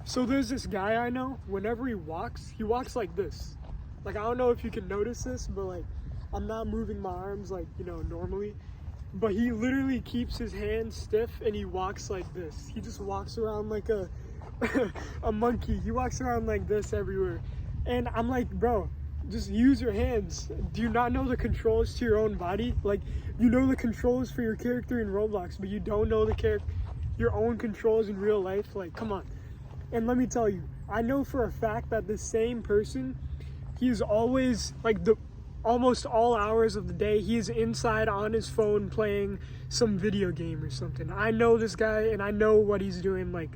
So there's this guy I know, whenever he walks like this. Like, I don't know if you can notice this, but like, I'm not moving my arms like, normally. But he literally keeps his hands stiff and he walks like this. He just walks around like a a monkey. He walks around like this everywhere. And I'm like, bro, just use your hands. Do you not know the controls to your own body? Like, you know the controls for your character in Roblox, but you don't know your own controls in real life? Like, come on. And let me tell you, I know for a fact that the same person, he's always, like, almost all hours of the day, he is inside on his phone playing some video game or something. I know this guy and I know what he's doing. Like,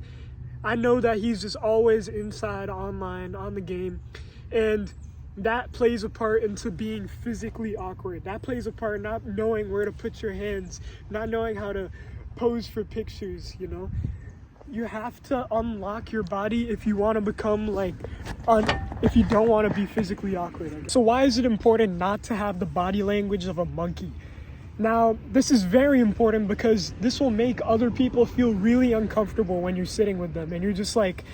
I know that he's just always inside online on the game, and that plays a part into being physically awkward. That plays a part not knowing where to put your hands, not knowing how to pose for pictures, You have to unlock your body if you want to become if you don't want to be physically awkward. So why is it important not to have the body language of a monkey? Now, this is very important because this will make other people feel really uncomfortable when you're sitting with them and you're just like,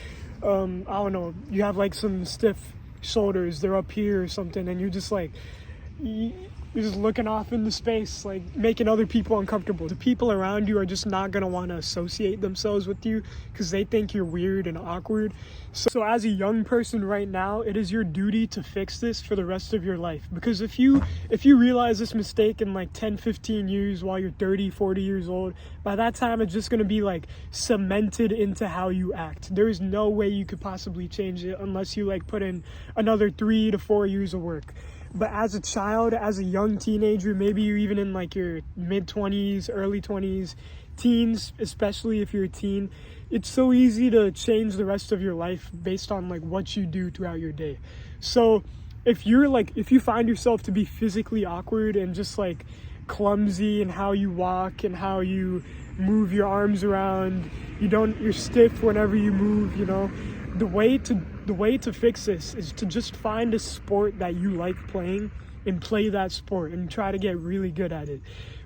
I don't know, you have like some stiff shoulders, they're up here or something, and you're just like, you're just looking off into space, like making other people uncomfortable. The people around you are just not going to want to associate themselves with you because they think you're weird and awkward. So as a young person right now, it is your duty to fix this for the rest of your life. Because if you realize this mistake in like 10, 15 years while you're 30, 40 years old, by that time it's just going to be like cemented into how you act. There is no way you could possibly change it unless you like put in another 3 to 4 years of work. But as a child, as a young teenager, maybe you're even in like your mid-20s, early 20s, teens, especially if you're a teen, it's so easy to change the rest of your life based on like what you do throughout your day. So if you find yourself to be physically awkward and just like clumsy in how you walk and how you move your arms around, you're stiff whenever you move, the way to fix this is to just find a sport that you like playing and play that sport and try to get really good at it.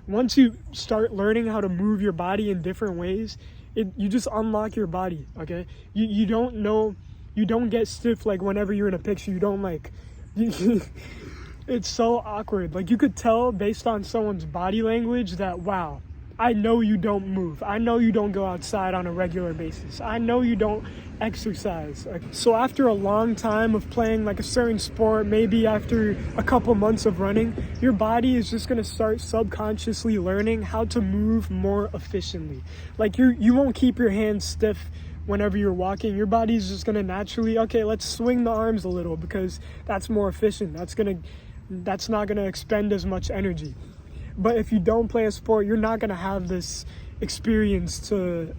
Once you start learning how to move your body in different ways, you just unlock your body, okay? You don't get stiff like whenever you're in a picture. You don't like, it's so awkward. Like, you could tell based on someone's body language that, wow, I know you don't move. I know you don't go outside on a regular basis. I know you don't exercise. So after a long time of playing like a certain sport, maybe after a couple months of running, your body is just going to start subconsciously learning how to move more efficiently. Like, you won't keep your hands stiff whenever you're walking. Your body's just going to naturally, okay, let's swing the arms a little because that's more efficient. That's not going to expend as much energy. But if you don't play a sport, you're not going to have this experience to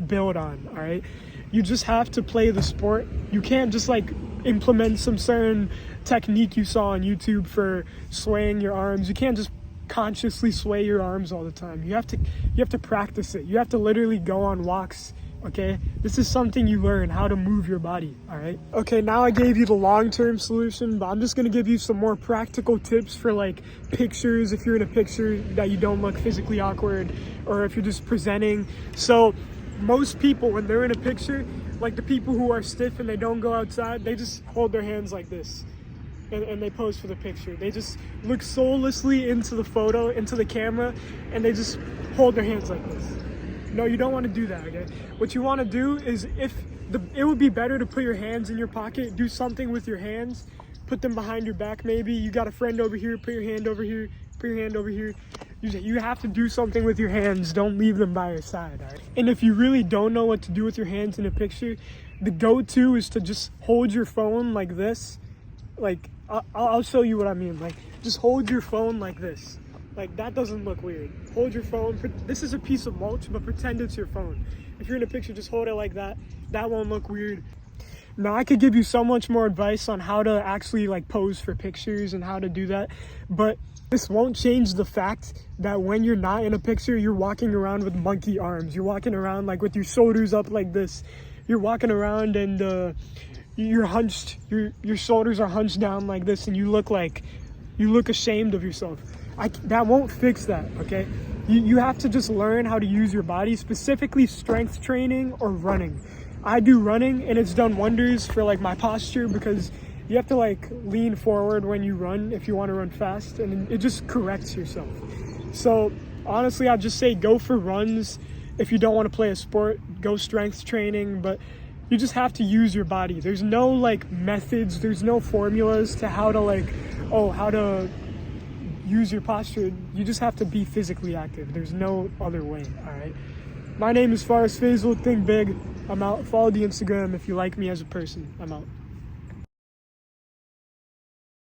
build on, all right? You just have to play the sport. You can't just like implement some certain technique you saw on YouTube for swaying your arms. You can't just consciously sway your arms all the time. You have to practice it. You have to literally go on walks, okay? This is something you learn, how to move your body, all right? Okay, now I gave you the long-term solution, but I'm just gonna give you some more practical tips for like pictures, if you're in a picture that you don't look physically awkward, or if you're just presenting. So most people, when they're in a picture, like the people who are stiff and they don't go outside, they just hold their hands like this and they pose for the picture. They just look soullessly into the photo, into the camera, and they just hold their hands like this. No, you don't want to do that, okay? What you want to do is, it would be better to put your hands in your pocket, do something with your hands, put them behind your back maybe. You got a friend over here, put your hand over here, put your hand over here. You have to do something with your hands. Don't leave them by your side, all right? And if you really don't know what to do with your hands in a picture, the go-to is to just hold your phone like this. Like, I'll show you what I mean. Like, just hold your phone like this. Like, that doesn't look weird. Hold your phone. This is a piece of mulch, but pretend it's your phone. If you're in a picture, just hold it like that. That won't look weird. Now, I could give you so much more advice on how to actually like pose for pictures and how to do that, but this won't change the fact that when you're not in a picture, you're walking around with monkey arms. You're walking around like with your shoulders up like this. You're walking around and you're hunched. Your shoulders are hunched down like this, and you look ashamed of yourself. That won't fix that, okay? You have to just learn how to use your body, specifically strength training or running. I do running, and it's done wonders for like my posture, because you have to like lean forward when you run if you want to run fast, and it just corrects yourself. So honestly, I'd just say go for runs. If you don't want to play a sport, go strength training, but you just have to use your body. There's no like methods, there's no formulas to how to use your posture. You just have to be physically active. There's no other way, all right? My name is Faris Faisal. Think big. I'm out. Follow the Instagram if you like me as a person. I'm out.